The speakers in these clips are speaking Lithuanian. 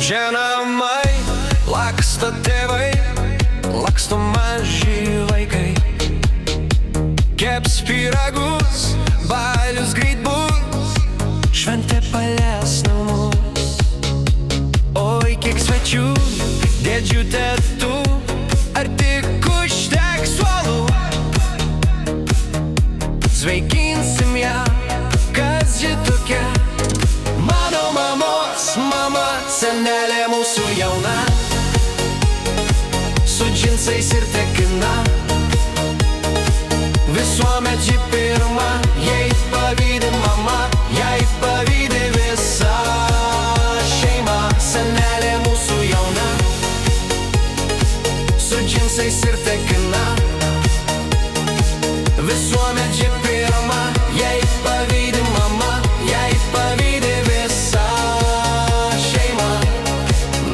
Čia namai, laksto tėvai, laksto maži vaikai. Keps pyragus, balius greit bus, šventė palies namus. Oi, kiek svečių, dėdžių tetų, ar tik užteks suolų? Sveikinsim ją, kas ji tokia? Mano mamos mama, senelė mūsų jauna, su džinsais ir tekina. Visuomet ji pirma, jai pavydi mama, jai pavydi visa šeima. Senelė mūsų jauna, su džinsais ir tekina. Visuomet ji pirma, jai pavydi mama, jai pavydi visa šeima.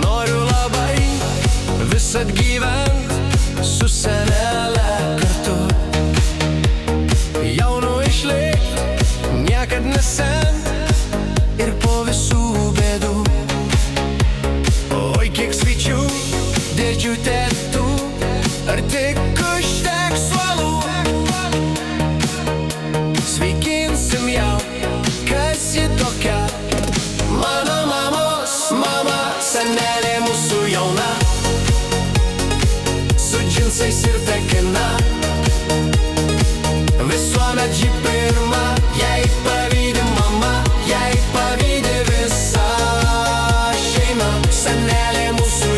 Noriu labai visad gyvent su senelė kartu, jaunu išlikt, niekad nesent ir po visų bėdų. Oi, kiek svečių, dėdžių tetų, ar tik užteks suolų? Sveikinsim jau, kas ji tokia? Mano mamos mama, senelė mūsų jauna, su džinsais ir tekina. Visuomet ji pirma, jai pavydi mama, jai pavydi visa šeima. Senelė mūsų